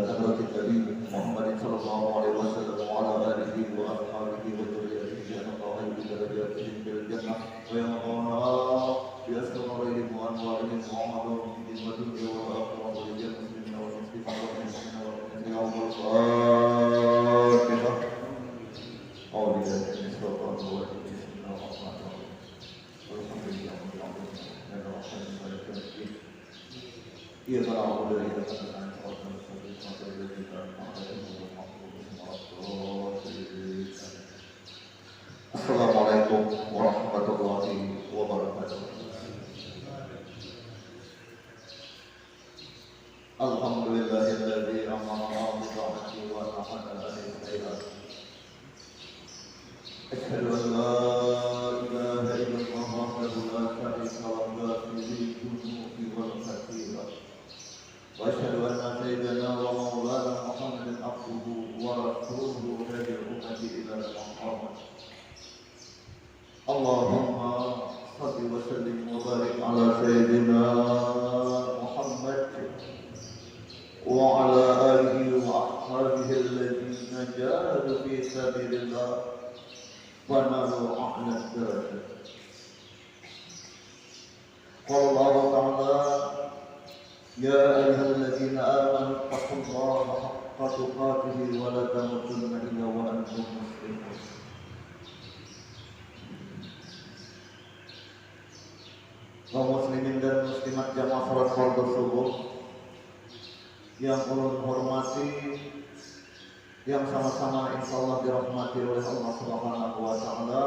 حضرة النبي محمد صلى الله عليه وسلم وعلى آله وأصحابه وذريته الله بدرجاتهم في الجنة ويرفعنا بأسرارهم وأنوارهم وعمرهم في الدنيا والآخرة ولجميع المسلمين والمسلمات والمؤمنين والمؤمنات يوم الفاتحة. أعوذ بالله من الشيطان الرجيم. بسم الله الرحمن الرحيم. والحمد لله رب العالمين الرحمن الرحيم. Iya kalau udah itu kan orang seperti kita Assalamualaikum warahmatullahi wabarakatuh. Alhamdulillahilladzi amarna bi ta'atihi wa nahana 'anil khairat. Asyhadu an la ilaha illallah wahdahu la syarika lahu fil mulki wal hikmah. وأشهد أن سيدنا ومولانا محمدا عبده ورسوله هادي الأمة إلى محمد. اللهم صل وسلم وبارك على سيدنا محمد وعلى آله وأصحابه الذين جاهدوا في سبيل الله ونالوا أعلى الدرجات. قال الله تعالى: يا أيها الذين آمنوا اتقوا الله حق تقاته ولا تموتن إلا وأنتم مسلمون. Kaum muslimin dan muslimat jamaah salat fardu subuh yang ulun hormati, yang sama-sama insyaallah dirahmati oleh Allah Subhanahu wa taala.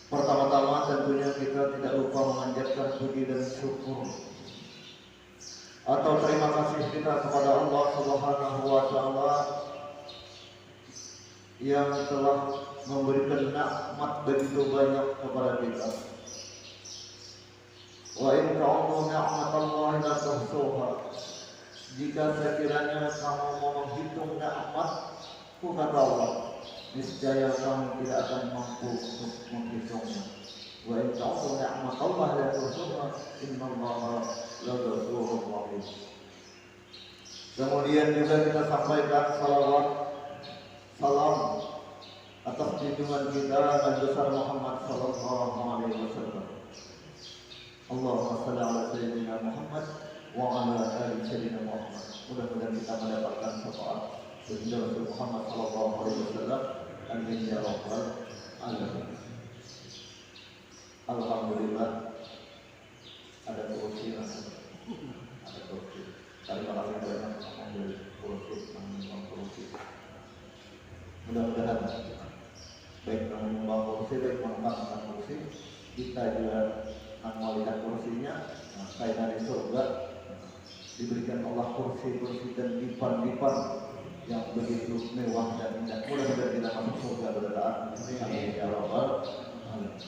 Pertama-tama tentunya kita tidak lupa memanjatkan puji dan syukur atau terima kasih kita kepada Allah Subhanahu wa taala yang telah memberikan nikmat begitu banyak kepada kita. Wa in ta'udhu ni'matallahi la tuhsuha. Jika sekiranya kamu mau menghitung nikmat, kata Allah, niscaya kamu tidak akan mampu untuk menghitungnya. Wa in ta'udhu ni'matallahi la tuhsuha innallaha laghafurur rahim. Kemudian juga kita sampaikan salawat salam atas junjungan kita Nabi besar Muhammad sallallahu alaihi wasallam. Allahumma shalli ala sayyidina Muhammad wa ala ali sayyidina Muhammad. Mudah-mudahan kita mendapatkan syafaat baginda Rasul Muhammad sallallahu alaihi wasallam. Amin ya rabbal alamin. Alhamdulillah ada kursi, ada kursi. Terima kasih banyak mengambil kursi, menyumbang kursi. Mudah-mudahan baik menyumbang kursi, baik mengangkat kursi, kita juga melihat kursinya. Saya dari surga diberikan Allah kursi-kursi dan dipan-dipan yang begitu mewah dan indah. Mudah-mudahan kita masuk surga berdoa. Amin ya rabbal alamin.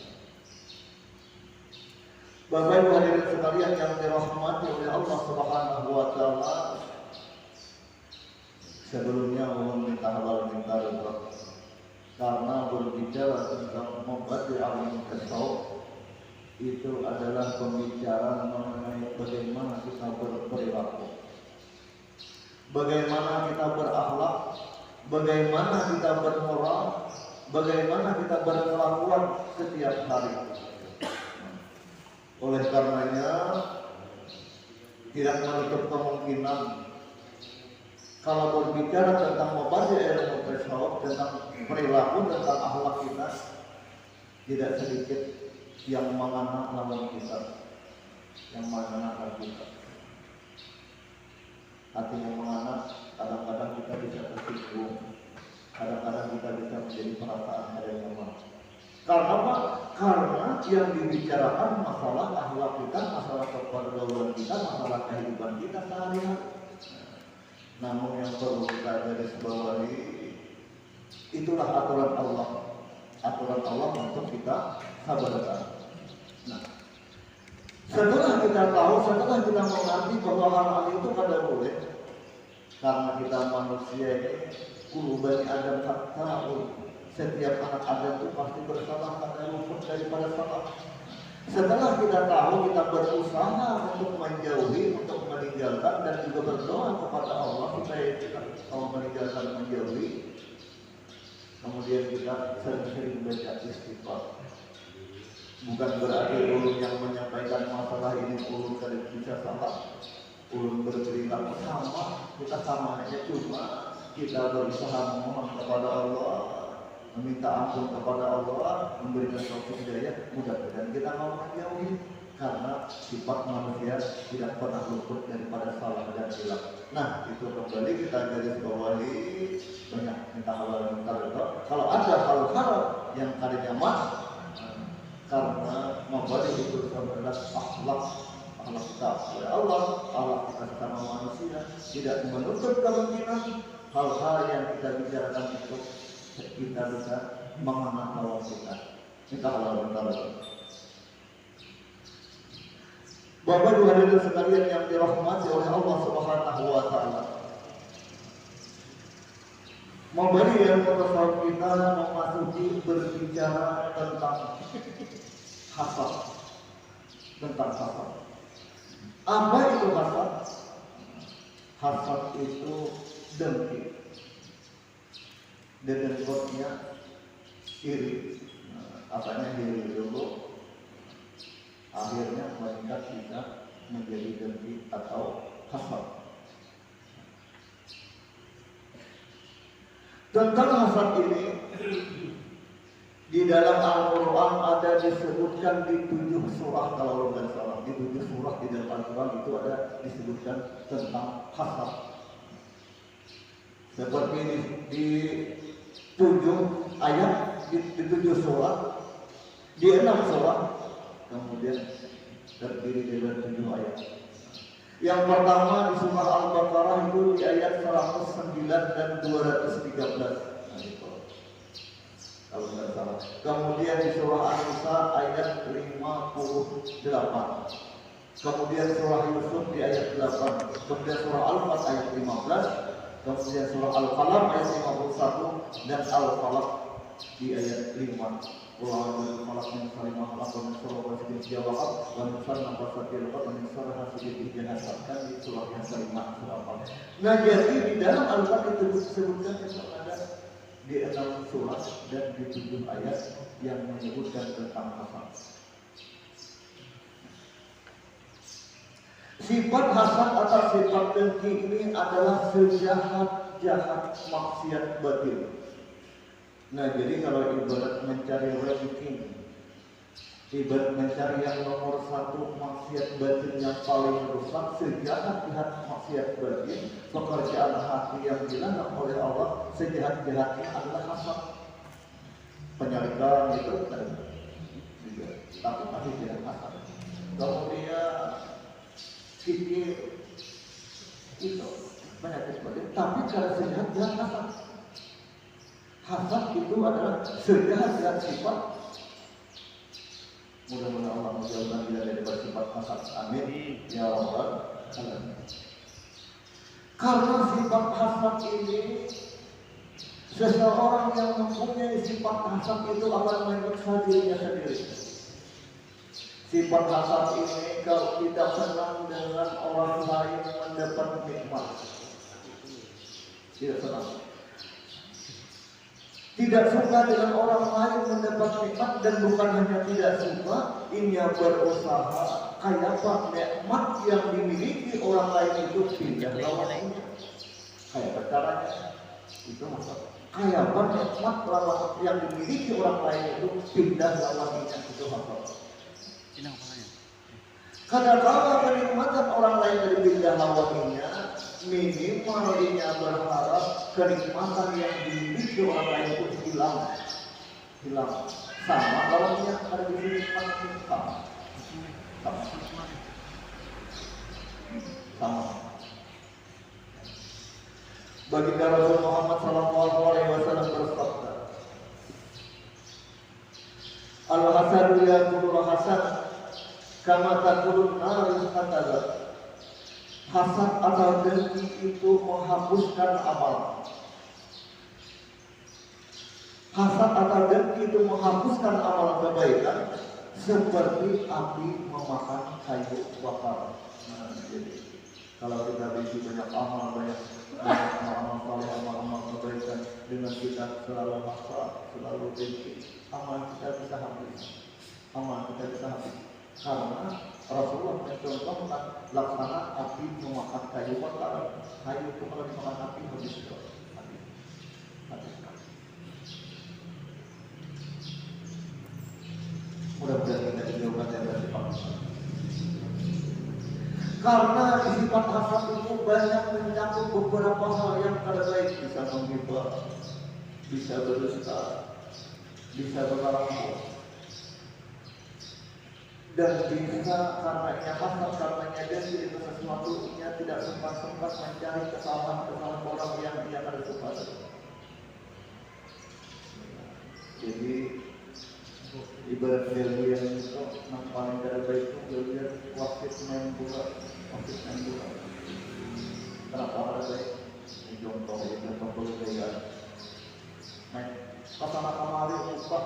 Bapak Ibu hadirin sekalian yang dirahmati oleh Allah Subhanahu wa taala. Sebelumnya mohon minta halal minta ridha karena berbicara tentang membadi alim tasawuf itu adalah pembicaraan mengenai bagaimana kita berperilaku, bagaimana kita berakhlak, bagaimana kita bermoral, bagaimana kita berkelakuan setiap hari. Oleh karenanya tidak menutup kemungkinan kalau berbicara tentang mubadi ilmu tasawuf, tentang perilaku, tentang akhlak kita, tidak sedikit yang mengena lawan kita, yang mengenakan kita. Hati yang mengena, kadang-kadang kita bisa tersinggung, kadang-kadang kita bisa menjadi perasaan ada yang lemah. Karena apa? Karena yang dibicarakan masalah akhlak kita, masalah kepergaulan kita, masalah kehidupan kita sehari-hari. Namun yang perlu kita garis bawahi, itulah aturan Allah. Aturan Allah untuk kita sabarkan. Nah, setelah kita tahu, setelah kita mengerti bahwa hal itu kada boleh, karena kita manusia ini kulubani Adam hatta setiap anak Adam itu pasti bersalah karena luput daripada salah. Setelah kita tahu, kita berusaha untuk menjauhi, untuk meninggalkan dan juga berdoa kepada Allah supaya kita mau meninggalkan menjauhi. Kemudian kita sering-sering baca istighfar. Bukan berarti ulun yang menyampaikan masalah ini ulun kadang bisa salah, ulun berperilaku sama, kita sama aja, cuma kita berusaha memohon kepada Allah, meminta ampun kepada Allah, memberikan taufik hidayah. Mudah-mudahan kita mau menjauhi, karena sifat manusia tidak pernah luput daripada salah dan hilaf. Nah, itu kembali kita garis bawahi, banyak minta halal minta ridho. Kalau ada hal-hal yang kadang nyaman, karena membalik itu adalah akhlak kita oleh Allah, akhlak kita sama manusia, tidak menutup kemungkinan hal-hal yang kita bicarakan itu kita bisa mengenal hawa kita. Minta halal minta ridho. Bapak Ibu hadirin sekalian yang dirahmati oleh Allah Subhanahu wa taala. Memberi yang persoalan kita memasuki berbicara tentang hasad. Tentang hasad. Apa itu hasad? Hasad itu dengki. Dengkinya iri. Apanya iri dulu? Akhirnya meningkat bisa menjadi dengki atau hasad. Tentang hasad ini di dalam Al-Quran ada disebutkan di 7 surah, kalau tidak salah, di 7 surah di dalam Al-Quran itu ada disebutkan tentang hasad. Seperti di 7 ayat, di 7 surah, di 6 surah, kemudian terdiri dari 7 ayat. Yang pertama di surah Al-Baqarah itu di ayat 109 dan 213. Nah, itu. Kalau tidak salah. Kemudian di surah An-Nisa ayat 58. Kemudian surah Yusuf di ayat 8. Kemudian surah Al-Fat ayat 15. Kemudian surah Al-Qalam ayat 51 dan Al-Falaq di ayat 5. Walau falak min salimah lakon surah wasidin jawab dan sanna fasatil qatan surah hasidin jahaskan di surah yang kelima surah apa. Nah, jadi di dalam Al-Qur'an itu disebutkan yang ada di 6 surah dan di 7 ayat yang menyebutkan tentang hasad. Sifat hasad atau sifat dengki ini adalah sejahat-jahat maksiat batin. Nah, jadi kalau ibarat mencari ranking, ibarat mencari yang nomor 1 maksiat batin yang paling rusak, sejahat-jahat maksiat batin, pekerjaan hati yang dilarang oleh Allah, sejahat-jahatnya adalah hasad. Penyalikan itu kan juga, tapi masih jahat hasad. Kemudian fikir itu penyakit batin, tapi cara sejahat-jahat hasad. Hasad itu adalah sejahat-jahat sifat. Mudah-mudahan Allah menjauhkan kita dari sifat hasad. Amin ya rabbal alamin. Karena sifat hasad ini, seseorang yang mempunyai sifat hasad itu akan menyiksa dirinya sendiri. Sifat hasad ini kalau tidak senang dengan orang lain mendapat nikmat, tidak senang. Tidak suka dengan orang lain mendapat nikmat, dan bukan hanya tidak suka, ini yang berusaha kayak nikmat yang dimiliki orang lain itu pindah lawannya. Kayak caranya itu masalah. Kayak nikmat yang dimiliki orang lain itu pindah lawannya, itu masalah. Kadang-kadang kenikmatan orang lain dari pindah lawannya, minimal dia berharap kenikmatan yang dimiliki orang lain itu hilang. Sama kalau dia ada di sini sama. Baginda Rasul Muhammad SAW bersabda, Al-hasadu yaqulu hasan kama taqulun narun hataza. Hasad atau dengki itu menghapuskan amal. Hasad atau dengki itu menghapuskan amal kebaikan seperti api memakan kayu bakar. Nah, jadi Kalau kita berisi banyak amal, banyak amal saleh, amal kebaikan, dengan kita selalu maksa, selalu benci, amal kita bisa habis. Amal kita bisa habis. Karena Rasulullah mencontohkan laksana api memakan kayu bakar. Kayu itu kalau dimakan api habis. Mudah-mudahan kita dijauhkan dari sifat hasad. Karena di sifat hasad itu banyak mencakup beberapa hal yang kada baik, bisa menghibah, bisa berdusta, bisa berlaku, dan bisa karenanya hasad, karenanya dia itu sesuatu yang tidak sempat mencari kesalahan orang yang dia ada sempat. Jadi ibarat ilmu yang itu paling tidak baik itu dia wasit main bola. Kenapa ada baik? Ini contoh kayak main pasang kamari upah,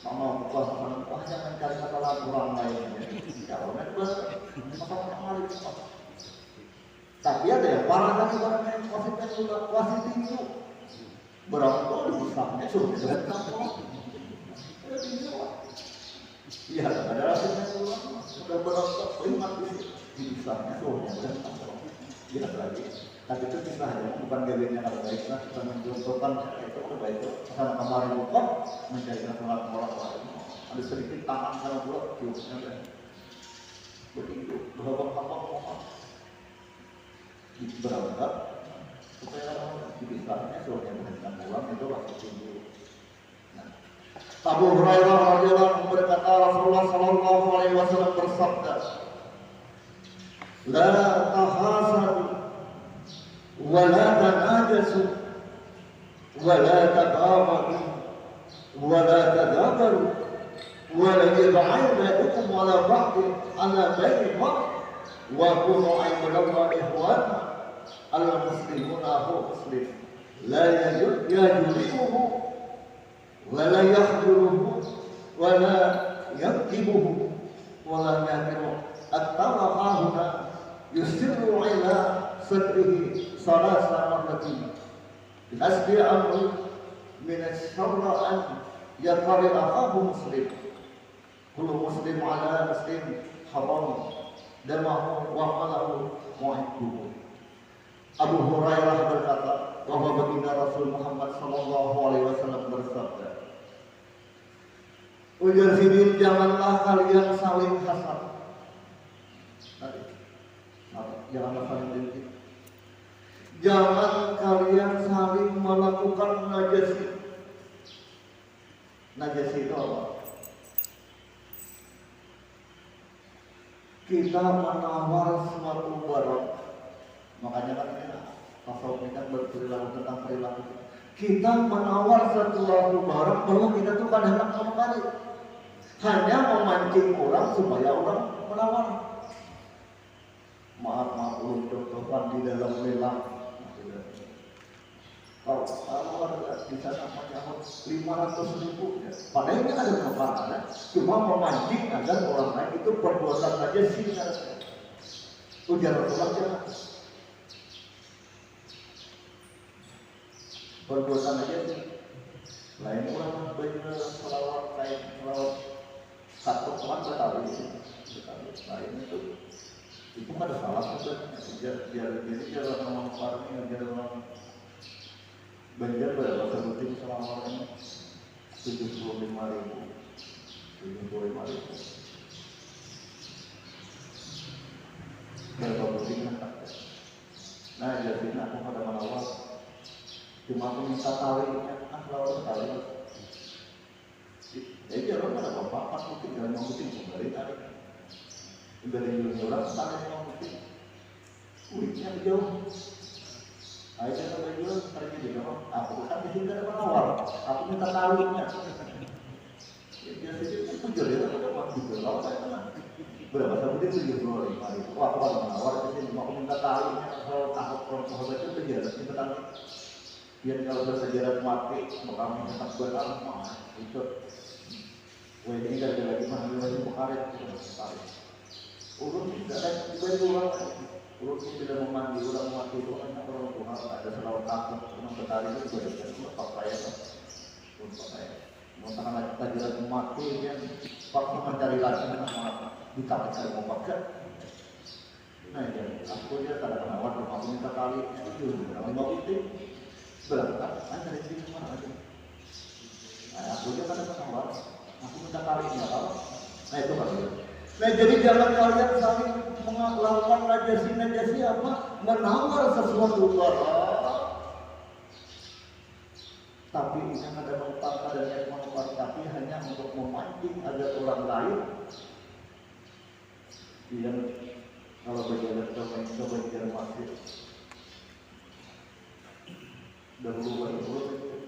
sama upah jangan cari kesalahan orang lain. Kalau main bola pasang kamari upah. Tapi ada yang parah lagi orang main wasit itu berapa besarnya sudah datang. Iya, ada rasanya sudah berotot, ingat kisahnya soalnya tidak lagi. Tapi itu kisahnya bukan gawainya kalau baik, nah kita mencontohkan itu baik itu karena kemarin lupa mencari kesalahan orang lain. Ada sedikit tangan karena pula kiusnya kan begitu bahwa apa berangkat supaya kisahnya soalnya menghentikan pulang itu waktu tinggi. Abu Hurairah radhiyallahu anhu berkata Rasulullah sallallahu alaihi wasallam bersabda, "La tahasadu wa la tanajasu wa la tabaghadu wa la tadabaru wa la yab'adukum ala ba'd ala bayn ba'd wa kunu ayyamallahu ihwana al-muslimuna muslim la yajuruhu ولا يحضره ولا يكتبه ولا يهدره الطبقة هنا يسر على صدره ثلاث مرات بحسب أمر من الشر أن يقرأ أخاه مسلم كل مسلم على مسلم حرام دمه وماله وعرضه. Abu Hurairah berkata bahwa baginda Rasul Muhammad sallallahu alaihi wasallam bersabda, "Ujar sidin, janganlah kalian saling hasad." Janganlah saling benci. Jangan kalian saling melakukan najasi. Najasi itu apa? Kita menawar suatu barang. Makanya kan tasawuf ini kan berperilaku tentang perilaku. Kita menawar sesuatu barang bahwa kita tuh kadang-kadang mengkali, hanya memancing orang supaya orang menawar. Maaf ulun contohkan di dalam lelang. Kalau ada di sana menyahut 500.000 ya. Padahal ini ada kebenaran, cuma memancing agar orang lain itu perbuatan aja sih. Ujar Rasulullah perbuatan aja sih. Lain orang belajar selawat kayak selawat satu teman berkali lain itu ada salah biar orang farming biar orang Banjar berapa sebutin selama ini 75.000 berapa buting kan. Nah jadi aku pada menawar cuma aku minta talinya, lawan tali. Jadi orang ada apa-apa, mungkin jangan membuting kembali tali. Dari orang tali membuting, kulitnya jauh. Akhirnya kalau jual, tarinya juga, aku kan di sini ada menawar, aku minta talinya. Biasanya itu jual itu ada waktu jual, lawan saya tenang. Berapa sebutin 75.000. Wah, aku ada menawar di sini, aku minta talinya. Kalau takut orang sahabat itu terjadi, minta tali. Biar kalau bersejarah mati, kami tetap berkalah mah itu. Wah ini gara-gara lagi mah lagi karet. Urut tidak diberi orang urut tidak memandi orang mati itu hanya orang tua ada selawat takut orang bertari itu juga ada pakaian untuk saya mau tangan tajiran mati yang paksa mencari lagi nama ditarik cari mau pakai nah jadi aku dia kadang-kadang waktu aku minta kali itu orang mau itu berangkat dari sini mana aja nah aku dia kadang-kadang aku minta kali nggak apa nah itu kan nah jadi jangan kalian saling melakukan najasi apa menawar sesuatu tapi yang ada manfaat ada niat manfaat tapi hanya untuk memancing agar orang lain yang kalau berjalan ke bagian masjid dahulu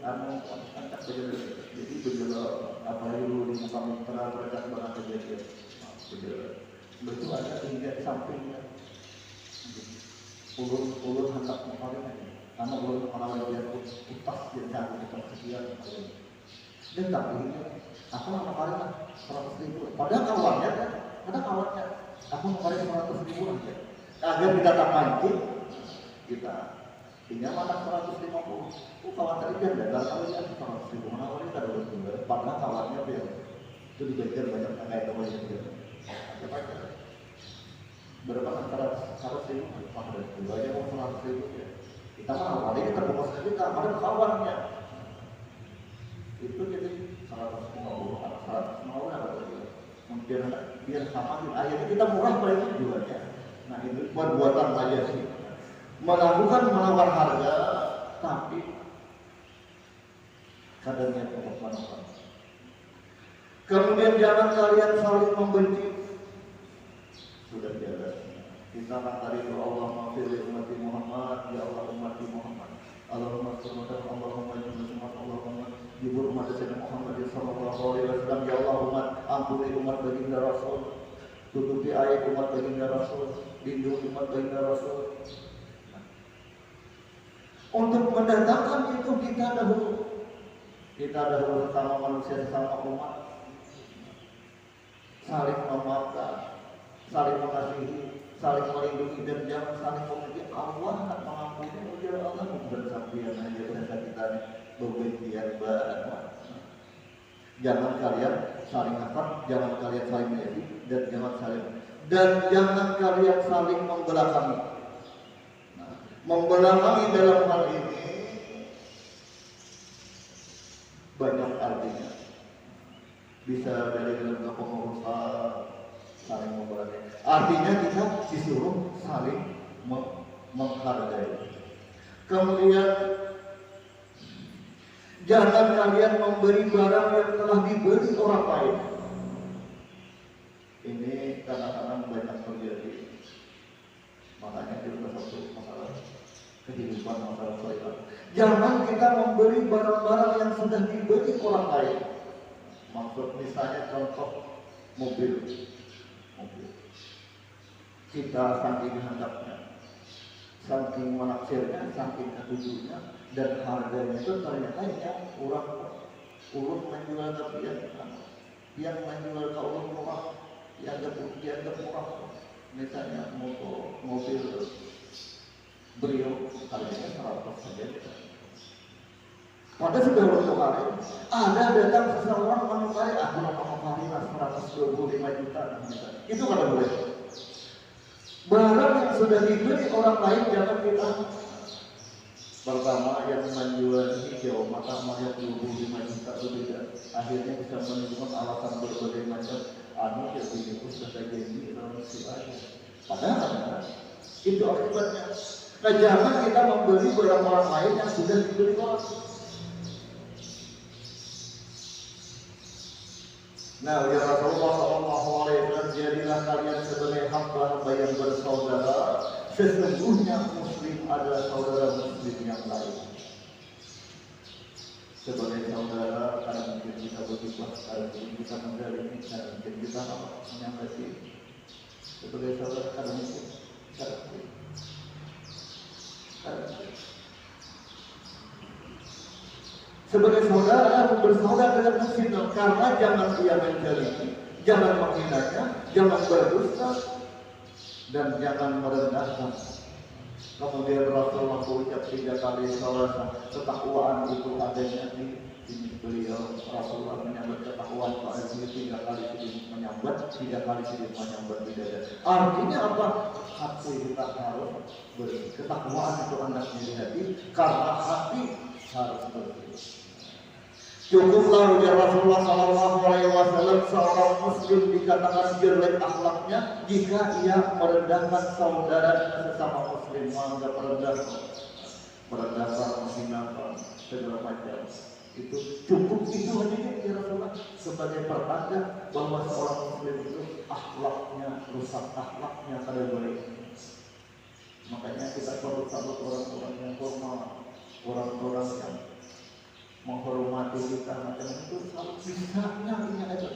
angkat berjalan jadi berjalan apa dulu di muka mitra berdekat banget kejadian betul ada hingga di sampingnya ulun hantar kemarin aja karena ulun orang dia utas dia cari kita sekian dan tapi aku kemarin lah 100.000 padahal kawannya aku kemarin 100.000 aja agar kita tak mancing kita tinggal mana 150 kawan tadi dia dagang kali ya 100.000 mana orang kita dapat juga padahal kawannya dia itu dibagian banyak kayak teman dia berapa antara 100.000 pada dua aja mau 100.000 ya kita mah awalnya kita fokus ke kita pada kawannya itu jadi 150 atau 100 mau apa lagi biar sama akhirnya kita murah pada itu jualnya nah itu perbuatan aja sih melakukan menawar harga tapi kadarnya untuk menawar kemudian jangan kalian saling membenci sudah biasa kita akan tadi doa Allah maghfir li ummati Muhammad ya Allah ummati Muhammad Allahumma salli Allahumma jumlah Allahumma jibur umat Sayyidina Muhammad sallallahu alaihi wasallam ya Allah umat ampuni umat baginda Rasul tutupi aib umat baginda Rasul lindungi umat baginda Rasul untuk mendatangkan itu kita dahulu sesama manusia sesama umat saling memaafkan saling mengasihi, saling melindungi dan jangan saling membenci. Allah akan mengampuni ujar Allah bukan sampai aja bahasa kita bebencian banget. Jangan kalian saling hasad, jangan kalian saling menjadi dan jangan kalian saling membelakangi. Nah, membelakangi dalam hal ini banyak artinya. Bisa dari dalam kepengurusan saling membelakangi. Artinya kita disuruh saling menghargai. Kemudian jangan kalian memberi barang yang telah dibeli orang lain. Ini kadang-kadang banyak terjadi. Makanya itu satu masalah kehidupan masalah syariat. Jangan kita memberi barang-barang yang sudah dibeli orang lain. Maksud misalnya contoh mobil. Kita saking hendaknya, saking menaksirnya, saking ketujuhnya, dan harganya itu ternyata yang urut menjual ke yang menjual ke urut murah, yang dianggap murah. Misalnya mobil Brio harganya 100 saja. Pada sudah untuk hari ada datang seseorang menukari aku mau menukari 125 juta itu kalau boleh. Barang yang sudah dibeli orang lain jangan kita pertama yang menjual hijau maka melihat 25 juta berbeda akhirnya bisa menunjukkan alasan berbagai macam yang ditipu sudah jadi dalam aja padahal itu akibatnya. Nah jangan kita membeli barang orang lain yang sudah dibeli orang. Nah, ya Rasulullah SAW, jadilah kalian sebagai hamba yang bersaudara. Sesungguhnya Muslim adalah saudara Muslim yang lain. Sebagai saudara, karena mungkin kita berjumpa, karena mungkin kita menjalani, karena mungkin kita menyampaikan. Sebagai saudara, karena mungkin sebagai saudara bersaudara dengan muslim karena jangan dia menjalimi, jangan menghinanya, jangan berdusta, dan jangan merendahkan. Kemudian Rasulullah ucap 3 kali salat. Ketakwaan itu adanya di sini. Beliau Rasulullah menyambat ketakwaan pada 3 kali sujud menyambat, 3 kali sujud menyambat di dada. Artinya apa? Hati kita harus bersih. Ketakwaan itu anaknya di hati, karena hati harus bersih. Cukuplah ujar Rasulullah SAW, seorang muslim dikatakan jelek akhlaknya jika ia merendahkan saudara sesama muslim, menganggap merendahkan, menghinakan, segala macam. Itu cukup, itu hanya ya Rasulullah sebagai pertanda bahwa seorang muslim itu akhlaknya rusak, akhlaknya kada baik. Makanya kita perlu sambut orang-orang yang formal, orang-orang yang menghormati kita, macam itu selalu bisanya ini aja.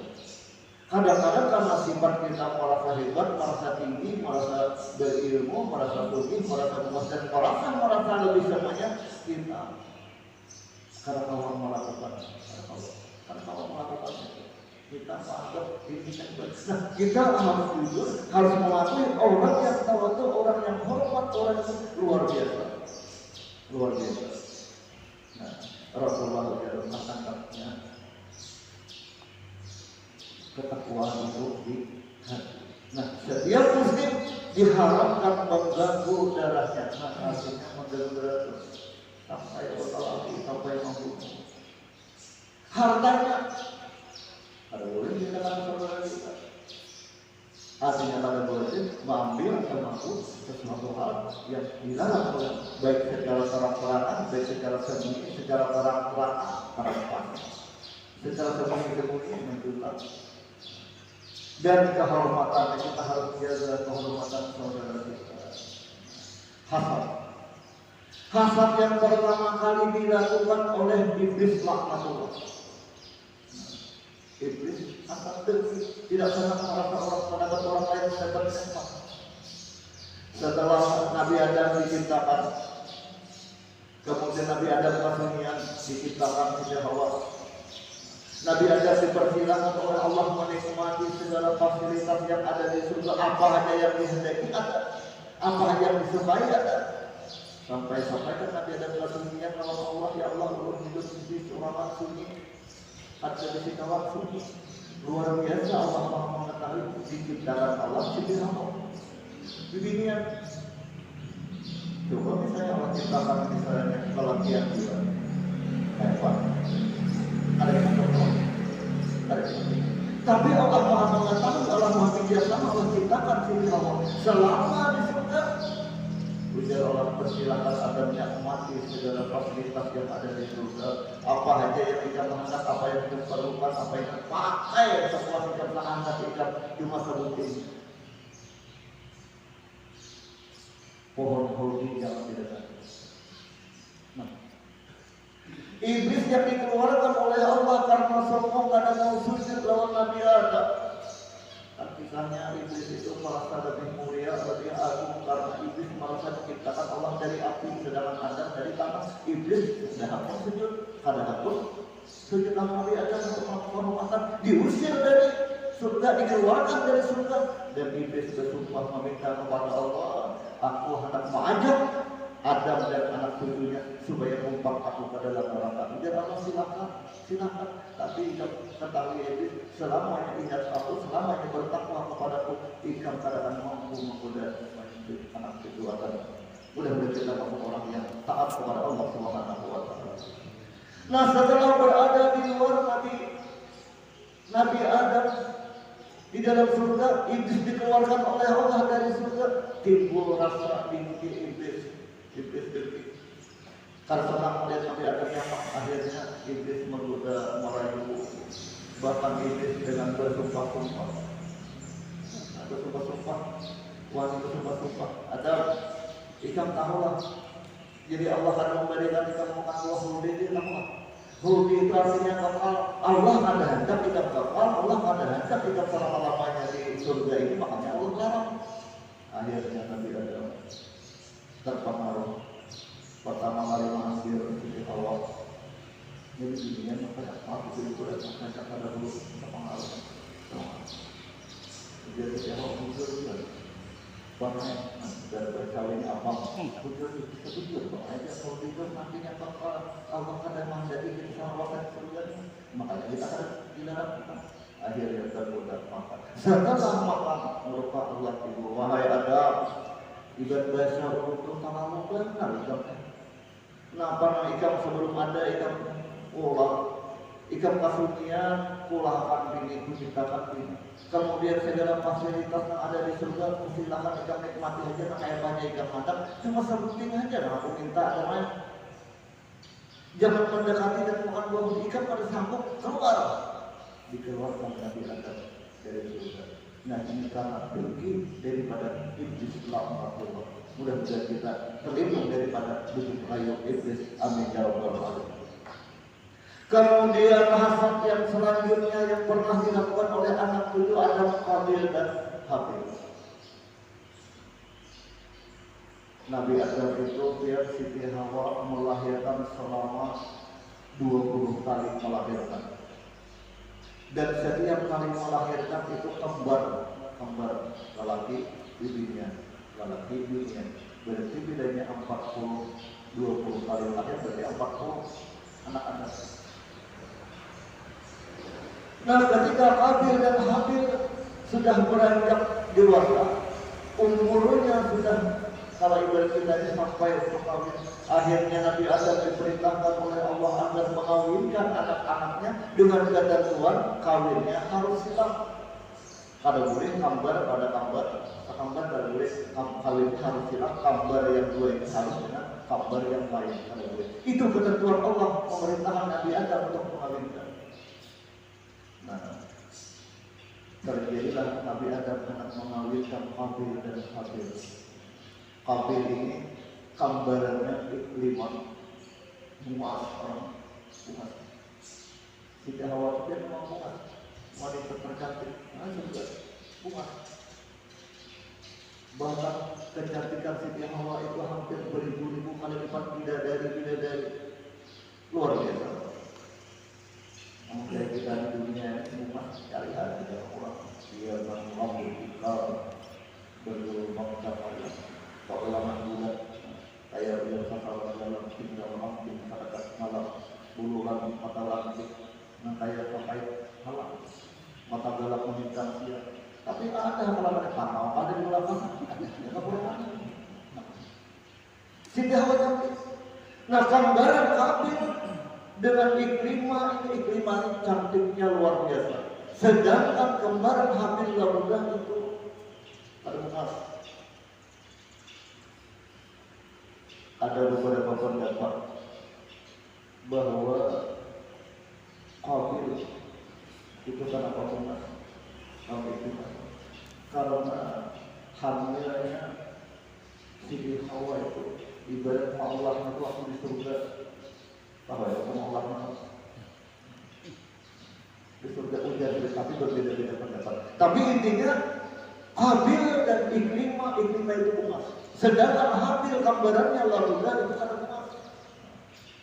Kadang-kadang karena sifat kita merasa hebat, merasa tinggi, merasa berilmu, merasa tinggi, merasa luas dan merasa lebih semuanya kita. Karena Allah melakukan, karena Allah melakukan kita menganggap ini yang baik. Nah, kita harus jujur, harus mengakui orang yang tawadhu, orang yang hormat, orang yang luar biasa, luar biasa. Nah, Rasulullah mengatakannya ketakwaan itu di hati. Nah, setiap muslim diharamkan mengganggu darahnya. Nah, artinya mengganggu darah sampai berkelahi, sampai membunuh. Hartanya ada boleh dikatakan saudara kita. Artinya ada boleh mengambil atau mampu sesuatu hal yang dilarang oleh baik secara terang-terangan, baik secara sembunyi, secara terang-terangan, secara sembunyi menjual. Dan kehormatan kita harus jaga kehormatan saudara kita. Hasad yang pertama kali dilakukan oleh iblis laknatullah. Iblis akan tidak pernah merasa orang mendapat orang lain mendapat nikmat. Setelah Nabi Adam diciptakan, kemudian Nabi Adam kemudian diciptakan sejak Hawa. Nabi Adam dipersilakan oleh Allah menikmati segala fasilitas yang ada di surga, apa aja yang dihendaki ada, apa aja yang disukai ada. Sampai-sampai kan Nabi Adam kemudian kalau Allah, ya Allah, Allah hidup di ruangan sunyi. Ada di sini waktu luar biasa. Allah Maha mengetahui diciptakan Allah sendiri di dunia. Coba misalnya Allah ciptakan misalnya kelakian juga, hebat, ada yang ada yang. Tapi Allah Maha mengetahui, Allah Maha bijaksana, Allah ciptakan sendiri Allah selama di surga. Ujar Allah persilahkan Adam nikmati segala fasilitas yang ada di surga. Apa saja yang kita mengangkat, apa yang kita perlukan, apa yang kita pakai, semua kita mengangkat ikan cuma sebutin. Pohon hobi jangan tidak. Nah, iblis yang dikeluarkan oleh Allah karena sombong, karena mau sujud lawan Nabi Adam. Kisahnya iblis itu merasa lebih mulia, lebih agung karena iblis merasa diciptakan Allah dari api, sedangkan Adam dari tanah. Iblis sudah pun sujud, kadang pun sujud Nabi Adam untuk menghormatkan, diusir dari surga, dikeluarkan dari surga, dan iblis bersumpah meminta kepada Allah, aku hendak mengajak Adam dan anak cucunya supaya numpang aku ke dalam neraka. Dan Allah silakan. Tapi ketahui iblis, selamanya ingat aku, selamanya bertakwa kepadaku, ikam keadaan mampu menggoda anak cucu Adam. Mudah-mudahan kita mampu orang yang taat kepada Allah Subhanahu wa Ta'ala. Nah, setelah berada di luar Nabi Adam di dalam surga, iblis dikeluarkan oleh Allah dari surga, timbul rasa benci iblis dengki. Karena senang melihat Nabi Adam yang akhirnya iblis menggoda, merayu, bahkan iblis dengan bersumpah-sumpah. Ada ikam tahulah. Jadi Allah akan memberikan kita makan Allah hudi Allah. Hudi itu artinya kekal. Allah ada hendak kita kekal, Allah ada hendak kita selama-lamanya di surga ini, makanya Allah larang. Akhirnya Nabi Adam terpengaruh. Pertama kali mengambil di Allah. Jadi dunia makanya aku itu dan pada dulu terpengaruh. Jadi siapa muncul juga. Bangnya dan berkawin apa? Betul aja kalau itu nantinya Allah kadang menjadi kita sahabat surga. Makanya kita akan dilarang akhirnya tergoda makan. Setelah makan merupakan Allah ibu wahai Adam, ibadah bahasa untuk tanahmu benar ikan. Kenapa ikan sebelum ada ikan ulang? Ikan kasurnya kulahkan ini, kuciptakan ini. Kemudian segala fasilitas yang ada di surga, silakan ikan nikmati aja. Nah, kayak banyak ikan makan, cuma sebutin aja. Nah, aku minta jangan mendekati dan makan buah ikan pada sanggup keluar. Dikeluarkan Nabi Adam dari surga. Nah, ini karena pergi daripada iblis laknatullah. Mudah-mudahan kita terlindung daripada bujuk rayu iblis. Amin ya rabbal alamin. Kemudian hasad yang selanjutnya yang pernah dilakukan oleh anak cucu Adam, Qabil dan Habil. Nabi Adam itu dia Siti Hawa melahirkan selama 20 kali melahirkan. Dan setiap kali melahirkan itu kembar lelaki bibinya, lelaki bibinya. Berarti bedanya 20 kali lahir berarti 40 anak-anak. Nah, ketika Qabil dan Habil sudah beranjak dewasa, umurnya sudah, kalau ibarat kita ini sampai kawin, akhirnya Nabi Adam diperintahkan oleh Allah agar mengawinkan anak-anaknya dengan ketentuan kawinnya harus silang. Kada boleh kambar pada kambar kada boleh kawinnya harus silang, kambar yang dua ini harus dengan kambar yang lain, kada boleh. Itu ketentuan Allah memerintahkan Nabi Adam untuk mengawinkan. Nah, terjadilah Nabi Adam hendak mengawinkan Qabil dan Habil. Qabil ini gambarannya ikliman muas orang muas. Siti Hawa dia memang muas, wanita tercantik, juga muas. Bahkan kecantikan Siti Hawa itu hampir beribu-ribu kali lipat bidadari luar biasa. Mungkin kita di dunia ini cuma sekali hari ada orang dia mengambil ikal bergelombang cahaya keulangan bulan kayak dia sasaran dalam tinggal mamping masyarakat malam buluran mata langit nah kayak terkait malam mata gelap mengincar siang tapi ada kalau ada panau ada di belakang ya boleh ada. Siti Hawa cantik. Nah, gambaran Qabil dengan iklimah ini cantiknya luar biasa. Sedangkan kembaran Habil lamudah itu ada beberapa pendapat bahwa Qabil itu kan apa benar? Qabil itu karena hamilnya Siti Hawa itu ibarat Allah itu waktu di surga. Apa ya, Allah di surga ujian, tapi berbeda-beda pendapat. Tapi intinya Habil dan iklimah itu emas. Sedangkan Habil gambarannya laludah itu ada emas.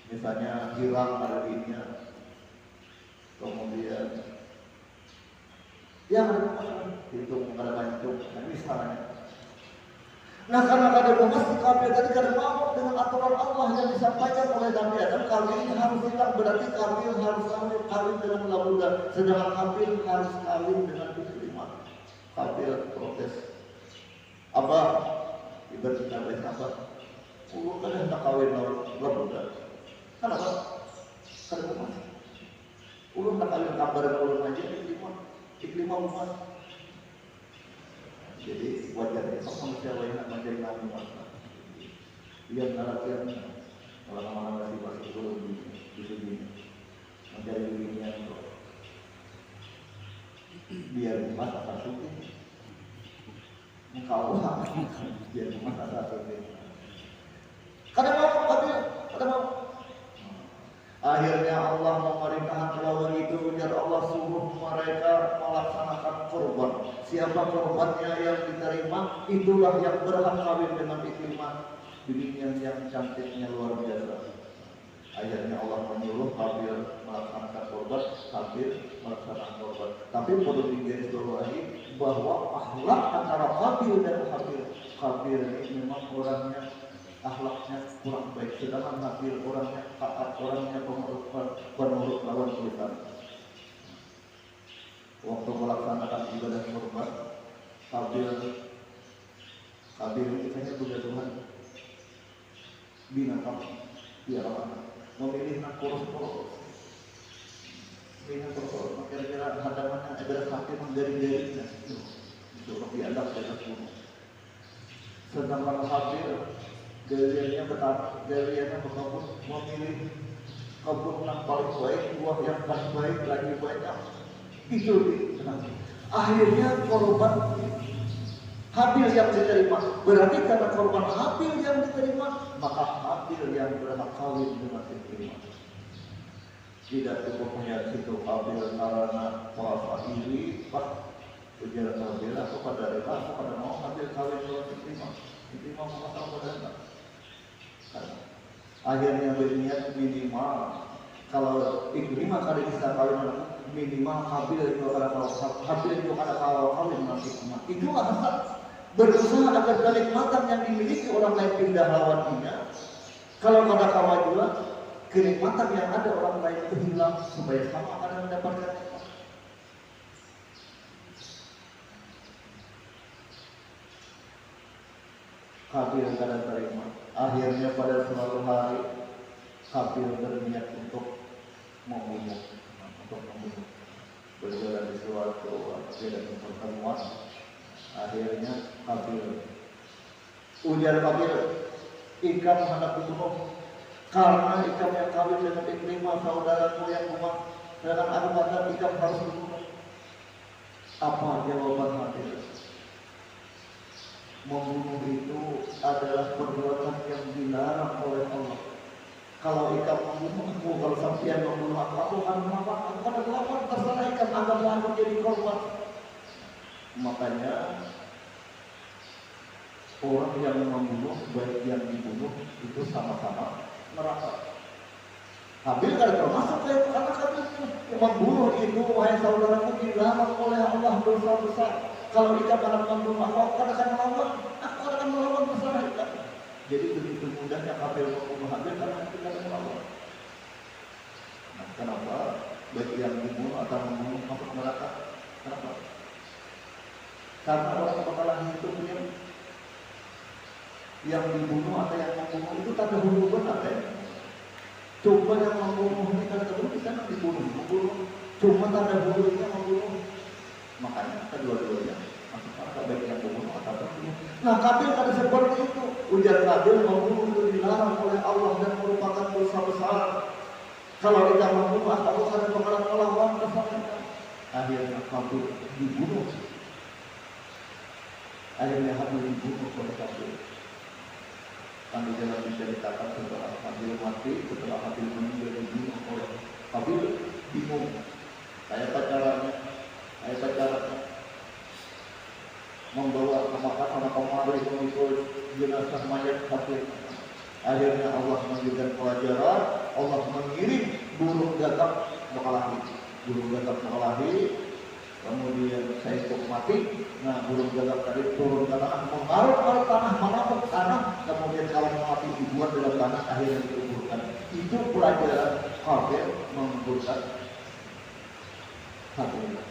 Misalnya hilang ada dinya, kemudian ya ada emas, itu ada banyak. Nah, misalnya. Nah, karena ada emas di Qabil tadi kada mau dengan aturan Allah yang disampaikan oleh Nabi Adam, kawin harus hilang, berarti Qabil harus kawin dengan laludah, sedangkan Habil harus kawin dengan iklimah. Qabil protes. Abah, ibarat kita baik apa? Ulun kan hendak kawin laludah. Kenapa? Kada emas. Ulun hendak kawin kabar ulun aja iklimah emas. Jadi wajarnya kalau manusia lain menjadi nabi masa lihat naratif kalau nama-nama masih belum di sini mencari dirinya untuk biar emas akan suci engkau biar emas akan suci kadang mau akhirnya Allah memerintahkan lawan itu biar Allah suruh mereka melaksanakan korban. Siapa korbannya yang diterima, itulah yang berhak kawin dengan iklimah bininya yang cantiknya luar biasa. Akhirnya Allah menyuruh Habil melaksanakan korban, Habil melaksanakan korban. Tapi perlu digarisbawahi bahwa akhlak antara Habil dan Habil Habil ini memang orangnya akhlaknya kurang baik, sedangkan Habil orangnya taat, orangnya penurut lawan kulitan. Waktu melaksanakan ibadah kurban, Habil ini hanya punya Tuhan binatang piaraan, memilih poros-poros, kira-kira hadapannya ada kaki menggari-garinya itu diadap di atas gunung. Sedangkan Habil galiannya berkebun, memilih kebun yang paling baik, buah yang paling baik, lagi banyak. Itu akhirnya korban Habil yang diterima. Berarti karena korban Habil yang diterima, maka Habil yang berhak kawin dengan diterima. Tidak cukup melihat situ Habil karena merasa iri, ujar Habil aku pada rela, aku pada mau Habil kawin dengan diterima mengasal pada akhirnya berniat minimal kalau lima kali bisa kawin minimal Habil itu ada kawin nanti itu asal berusaha agar kenikmatan yang dimiliki orang lain pindah lawannya. Kalau pada kemajuan kenikmatan yang ada orang lain itu hilang supaya sama akan mendapatkan nikmat. Habil kadang terima. Akhirnya pada suatu hari Habil berniat untuk membunuh. Berjalan di suatu pertemuan. Akhirnya Habil ujar Habil, ikan hendak dibunuh karena ikan yang kawin dengan Ikrimah saudaraku yang umat, dan aku kata ikan harus dibunuh. Apa jawaban Habil? Membunuh itu adalah perbuatan yang dilarang oleh Allah. Kalau ikan membunuh aku, kalau sampai membunuh aku akan melawan, aku akan melawan, terserah ikan, anggaplah aku jadi korban. Makanya orang yang membunuh baik yang dibunuh itu sama-sama neraka. Habil kan termasuk karena Habil membunuh itu, wahai saudaraku, dilarang oleh Allah dosa besar. Kalau ikan akan membunuh aku akan melawan bersama ikan. Jadi begitu mudahnya Habil membunuh Habil karena kita akan melawan. Nah, kenapa baik yang dibunuh atau membunuh masuk neraka? Kenapa? Karena orang bakalan itu punya yang dibunuh atau yang membunuh itu tanda hubungan apa ya? Coba yang membunuh ini kan terus di sana dibunuh, cuma tanda hubungannya membunuh. Makanya kedua-duanya masuk neraka baik yang membunuh atau membunuh. Nah, Habil ada seperti itu. Ujar Habil membunuh itu dilarang oleh Allah dan merupakan dosa besar. Kalau kita membunuh atau ada bakalan melawan bersama. Akhirnya Habil dibunuh. Akhirnya Habil dibunuh oleh Habil. Kan di dalam diceritakan setelah Habil mati, setelah Habil meninggal dibunuh oleh Habil, bingung. Kayak pacarannya, membawa ke Makkah sama kemari mengikut jenazah mayat Habil. Akhirnya Allah memberikan pelajaran, Allah mengirim burung gagak mengalahi. Kemudian saya ikut mati. Nah, burung gagak tadi turun ke tanah, mengarut-arut tanah, menapuk tanah. Kemudian kalau mati dibuat dalam tanah, akhirnya dikuburkan. Itu pelajaran Habil menguburkan Habil.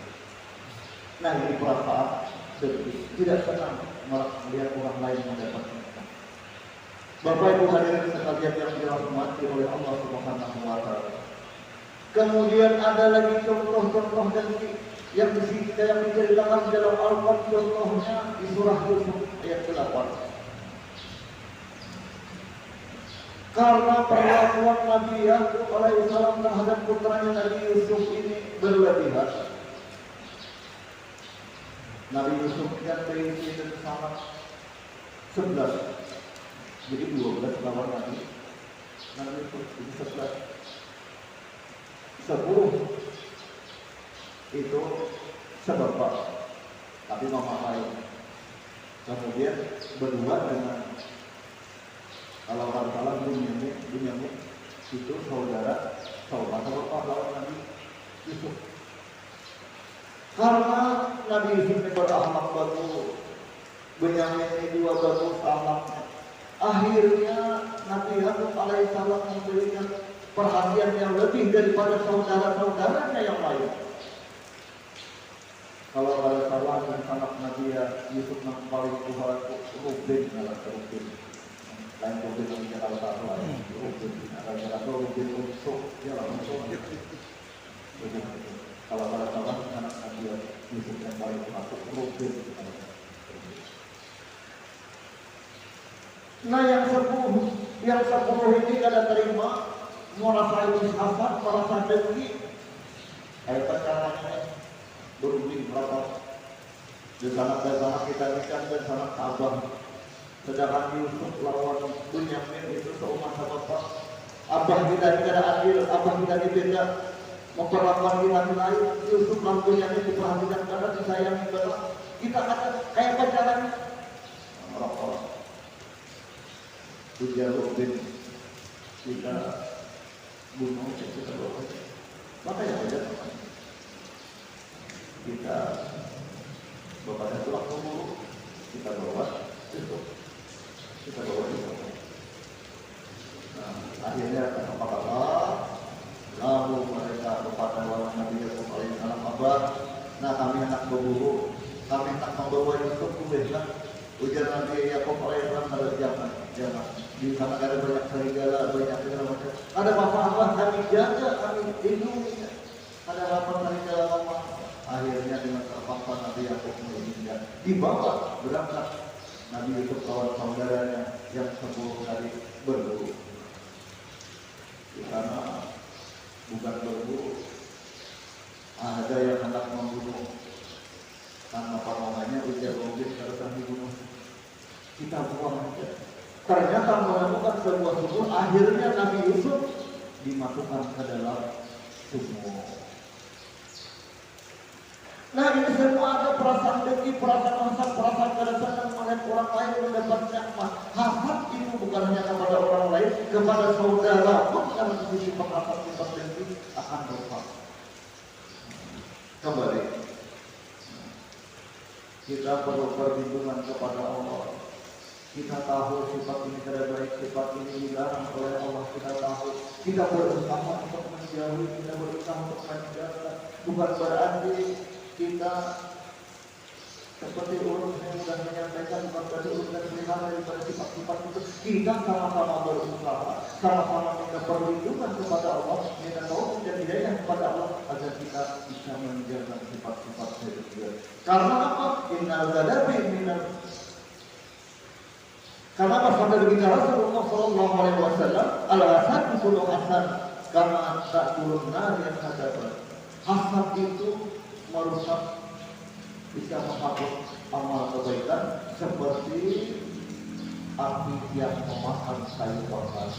Nah, ini perasaan tidak senang melihat orang lain mendapatkan. Bapak Ibu hadirin sekalian yang dirahmati oleh Allah Subhanahu wa Ta'ala. Kemudian ada lagi contoh-contoh yang diceritakan dalam Al-Quran, contohnya di surah Yusuf ayat 8. Karena perlakuan Nabi Yakub alaihissalam terhadap putranya Nabi Yusuf ini berlebihan. Nabi Yusuf yang berisi dan sama 11. Jadi 12 lawan Nabi Yusuf itu 11. 10 itu sebapak, tapi mama lain. Kemudian berdua dengan kalau salah Bunyamin itu saudara bapak lawan Nabi Yusuf. Karena Nabi Yusuf ini berakhlak bagus, Benyamin ini 12 anaknya. Akhirnya Nabi Yakub alaihissalam memberikan perhatian yang lebih daripada saudara-saudaranya yang lain. Kalau ada salah dengan anak Nabi Yusuf yang paling Tuhan Rubin adalah Rubin. Lain Rubin yang kita tahu lain Rubin. Ada Rubin untuk dia langsung. Kalau ada salah anak Nabi Yusuf yang paling Tuhan Rubin. Nah yang 10 ini kada terima, merasa ini hasad, merasa dengki. Ayo caranya berunding berapa? Di sana kita ikan dan sana Abah. Sedangkan Yusuf lawan Bunyamin itu seumat bapak. Abah kita tidak adil, Abah kita tidak memperlakukan kita lain. Yusuf lawan Bunyamin diperhatikan karena disayangi banget. Kita kata kayak pacaran orang-orang. Ujar Rubin kita bunuh kita bawa. Maka ya aja kita bapak tulang kubur kita bawa itu nah, akhirnya kata-kata lalu mereka kepada orang Nabi Yakub alaihissalam Abah, nah kami anak berburu, kami tak membawa Yusuf kubehlah. Ujar Nabi Yakub alaihissalam jangan di sana ada banyak serigala, banyak segala macam. Ada apa-apa kami jaga, kami lindungi. Ada apa serigala apa? Akhirnya dengan terpaksa Nabi Yakub meninggal. Dibawa berangkat Nabi Yusuf kawan saudaranya yang 10 kali berburu. Di sana bukan berburu, ada yang hendak membunuh. Karena pamangannya ujar Rubin harus dibunuh. Kita buang aja. Ternyata menemukan sebuah sumur. Akhirnya Nabi Yusuf dimasukkan ke dalam sumur. Nah ini semua ada perasaan dengki, perasaan hasad, perasaan kada senang melihat orang lain mendapat nikmat. Hasad itu bukan hanya kepada orang lain, kepada saudara pun karena sisi perasaan sifat dengki akan rusak. Kembali, kita perlu perlindungan kepada Allah. Kita tahu sifat ini tidak baik, sifat ini dilarang oleh Allah. Kita tahu, kita berusaha untuk menjauhi, kita berusaha untuk menjaga. Bukan berarti kita seperti urut yang sudah menyampaikan, bukan berarti urut dan pelihara daripada sifat-sifat itu. Kita sama-sama berusaha, sama-sama minta perlindungan kepada Allah, minta taufik dan hidayah kepada Allah agar kita bisa menjaga sifat-sifat itu. Karena apa? Innal ghadabi minal. Karena sampai begitu Rasulullah Sallallahu Alaihi Wasallam al-hasad kullu hasan karena tak turun nar yang hadapan. Hasad itu merusak, bisa menghapus amal kebaikan seperti api yang memakan kayu bakar.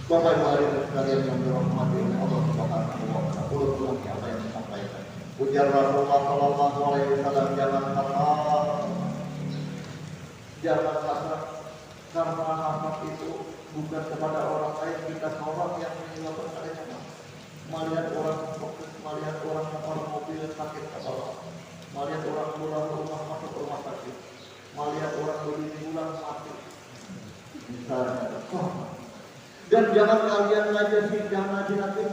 Bapak Ibu hadirin sekalian yang dirahmati oleh Allah Subhanahu wa Ta'ala, ulang apa yang disampaikan. Ujar Rasulullah Sallallahu Alaihi Wasallam, jangan kasar, karena hasad itu bukan kepada orang lain. Kita seorang yang menyebabkan adanya melihat orang fokus, melihat orang motor mobil sakit kepala, melihat orang pulang rumah masuk rumah sakit, melihat orang beli bulan mati, misalnya. Dan jangan kalian ngaji nanti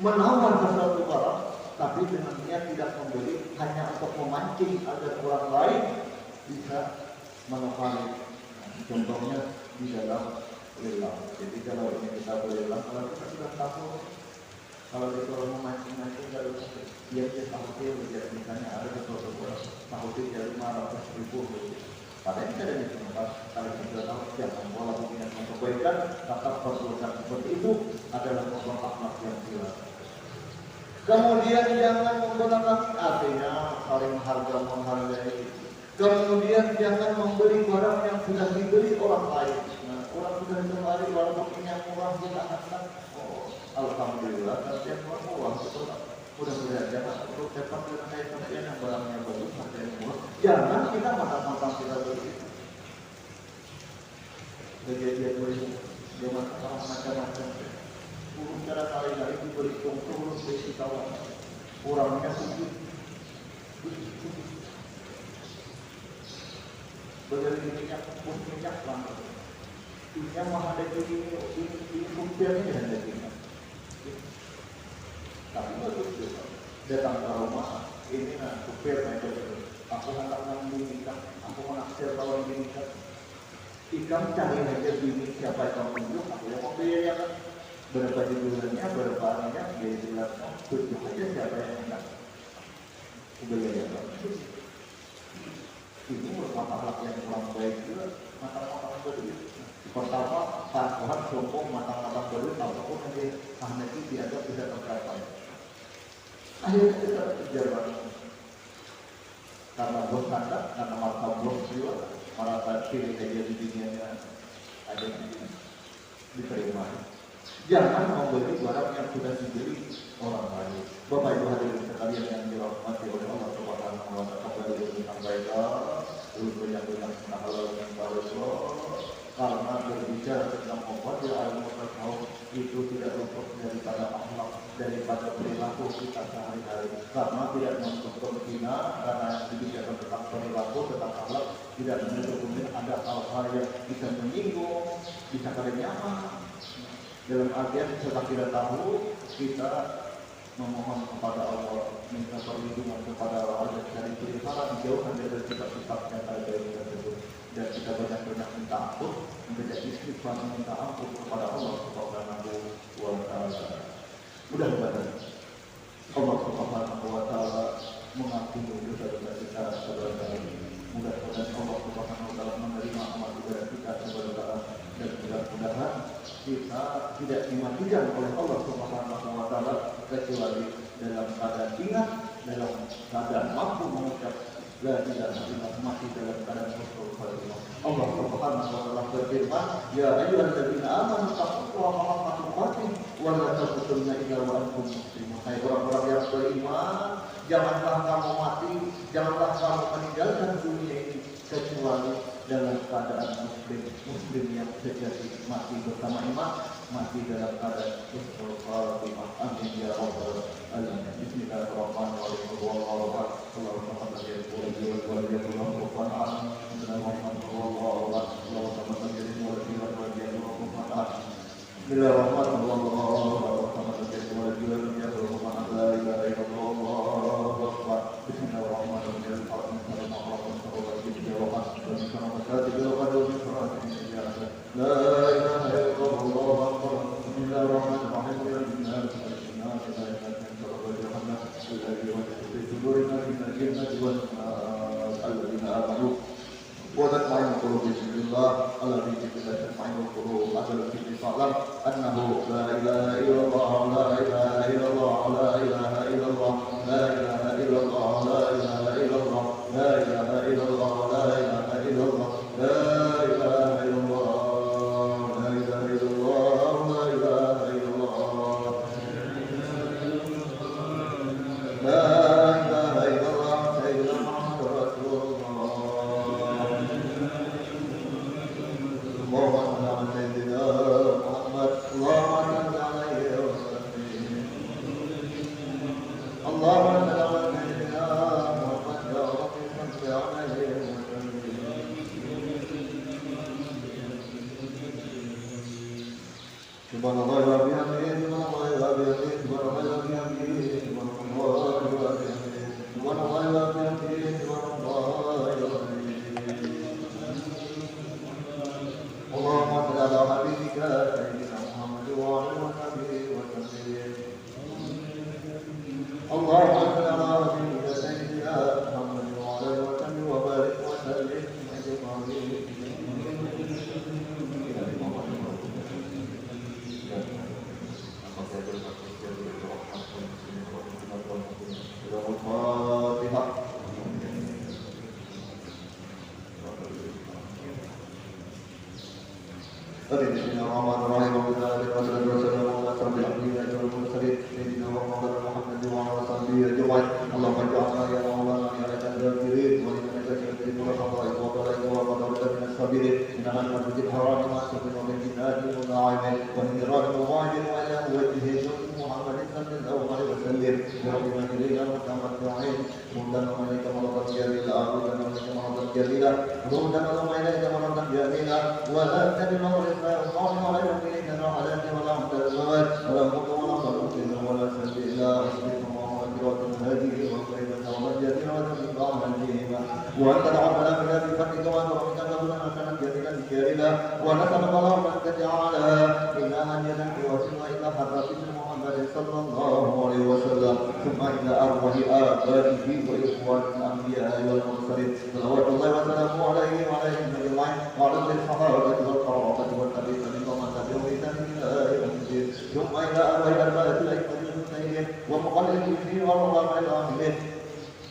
menawar sesuatu barang, tapi dengan niat tidak membeli, hanya untuk memancing agar orang lain bisa menopang. Contohnya di dalam lelang. Jadi kalau ini kita lelang, kalau kita sudah tahu, kalau disuruh memancing-mancing kalau dia tahu dia misalnya ada sesuatu tahu dia 500.000. Padahal kita ada di tempat, kalau kita tahu jangan pola pembinaan kebaikan, tetap perbuatan seperti itu adalah merupakan akhlak yang jelas. Kemudian jangan menggunakan artinya saling harga menghargai. Kemudian jangan membeli barang yang sudah dibeli orang lain. Nah, orang sudah dibeli barang yang murah kita akan, oh alhamdulillah, tapi yang murah betul. Mudah-mudahan jangan perlu cepat dengan saya yang barangnya bagus, harganya murah. Jangan kita matang-matang kita begitu. Kejadian begitu, dia macam-macam. Urus cara kali-kali diberi turun besi kawan. Orangnya sedikit, Bagi minyak langsung. Ini mah ada ini kumpirnya ada kita. Tapi bagus juga. Datang ke rumah ini kumpir aja. Aku hendak ngambil ikan, aku menaksir kawan bini ikan. Ikan cari aja bini siapa yang tunjuk, aku yang mau beli ya kan. Berapa jualannya, berapa anunya, dia jelaskan. Tunjuk aja siapa yang hendak. Beli ya kan. Ini merupakan akhlak yang kurang baik juga. Matang-matang berdua. Pertama, Tuhan sombong matang-matang berdua, apapun yang dikehendaki dianggap tidak tercapai. Akhirnya kita terjebak. Karena bos anda, karena marka bos jiwa, merasa kiri aja di dunianya ada diterima. Jangan membeli barang yang sudah dibeli orang lain. Bapak Ibu hadirin sekalian yang dirahmati oleh Allah Subhanahu wa Ta'ala, kembali disampaikan banyak-banyak halal yang baru. Karena berbicara tentang obat ya ilmu tasawuf itu tidak luput daripada akhlak, daripada perilaku kita sehari-hari. Karena tidak menutup kemungkinan, karena dibicarakan tentang perilaku, tentang akhlak, tidak menutup kemungkinan ada hal-hal yang bisa menyinggung, bisa kada nyaman. Dalam artian setelah kita tahu, kita memohon kepada Allah, minta perlindungan kepada Allah dan cari pelihara dijauhkan dari sifat-sifat yang ada dari tersebut. Dan kita banyak-banyak minta ampun, membaca istighfar, minta ampun kepada Allah Subhanahu wa Ta'ala. Mudah-mudahan Allah Subhanahu wa Ta'ala mengampuni dosa-dosa kita sebenarnya. Mudah-mudahan Allah Subhanahu wa Ta'ala menerima amal ibadah kita sebenarnya. Dan mudah-mudahan kita tidak dimatikan oleh Allah Subhanahu wa Ta'ala kecuali dalam keadaan ingat, dalam keadaan mampu mengucap la ilaha illallah, mati dalam keadaan husnul khatimah. Allah Subhanahu wa Ta'ala berfirman, ya ayyuhalladzina amanu taqullaha haqqa tuqatih wa la tamutunna illa wa antum muslimun. Hai orang-orang yang beriman, janganlah kamu mati, janganlah kamu meninggalkan dunia ini kecuali dalam keadaan muslim yang sejati, mati bersama iman, mati dalam keadaan husnul khatimah. Amin ya rabbal alamin. Bismillahirrahmanirrahim. Wallahu a'lam. Allahumma salli ala Mudah-mudahan mereka melakukan jari al-arud dan mereka melakukan جميلا ردا اللهم إليك مردا جميلا ولا تجد رزقا القوم غير إليك رحلات ولا متزوج ولا مط ولا خلوق ولا سبيلا أصبح ومغفرة هذه وخيرة ومجد وتقام الجيمة وأنت دعوتنا بنا بفضلك وكرمك فضلنا كانت جميلا كارلا ونسألك اللهم أن تجعلها إلها يدك وسوى إلى حضرة محمد صلى الله عليه وسلم ثم إلى أرواح آبائه وإخوان الأنبياء والمرسلين صلوات الله وسلامه عليه وعليهم أجمعين وعلى الصحابة والقرابة والتابعين ومن تبعهم بإحسان إلى يوم الدين ثم إلى أرواح الأئمة الأكبر المجتهدين ومقلدين والعلماء العاملين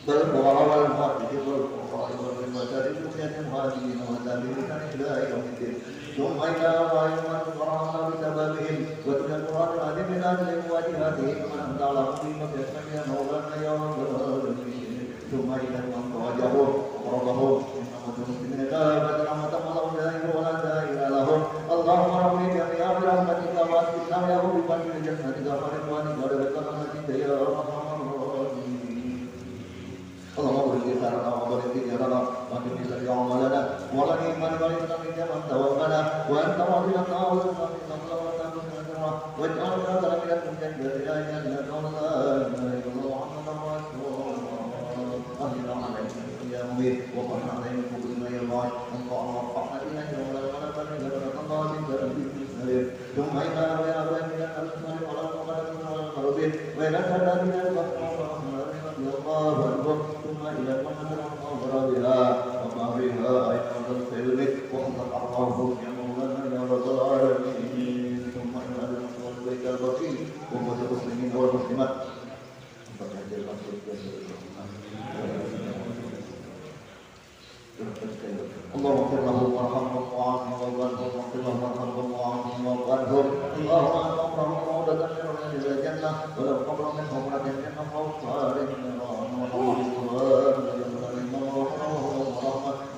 بل وروى المحدثين والفقهاء والمساجد المهاجرين والتابعين إلى يوم الدين ثم إلى أرواح من قرأنا بسببهم وتلك القرآن العظيم من أجل مواجهتهم ومن أنت على مقيمة يسمى مولانا يا رب العالمين ثم إلى من تواجهوا وقربهم من أمة المسلمين كافة رحمة الله دائما ولا دائر لهم اللهم رب جميع برحمتك واسقنا يا رب بفضل جنتك وإخوانك وبرحمتك يا أرحم الراحمين اللهم بارك لنا وبارك لنا وأكرم لنا عملنا وغني من ولدنا من من توفنا وأنت راضنا ورزقنا من الله واجعلنا من المجدد يا جنة الله محمد رسول الله أهلنا عليك يا مبين وقرنا علينا كبرنا يا الله أنفعنا وارفعنا إليك ولا ونبني لك الله بالسلام ثم إنا ويا بني الأسماء ولا المغرب ولا المغربين وإلى الذين يبقون الله أكبر ثم إلى محمد أمر بها ومهرها أيضا الخير وخلق الله يا مولانا يا رب العالمين ثم إلى المسلمين البيت البقيع وأمة المسلمين والمسلمات اللهم اغفر لهم وارحمهم وعافهم وارزقهم واغفر لهم وارحمهم وعافهم وارزقهم اللهم انت امرهم عودة من الى الجنة ولو قبر منهم لك الجنة فوق عليهم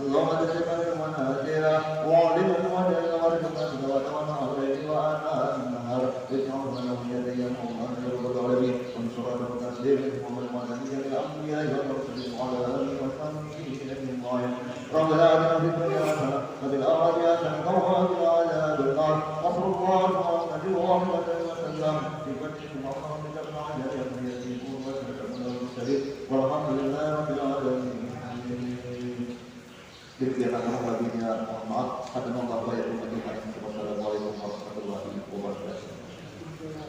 اللهم تجعل المنازل وعلمهم وجل ورزقنا وتوانا عليه وانا النهار اجعلنا لهم يدي مولانا يا رب العالمين وانصر على تسليمهم والمنازل الانبياء والمرسلين وعلى اله وصحبه اجمعين ربنا آتنا في الدنيا حسنة وفي الآخرة حسنة وقنا عذاب النار وصلى الله على محمد وسلم بفتح محمد بن عجل يكون وسلم المرسلين والحمد لله رب العالمين. Demikianlah kajian, mohon maaf,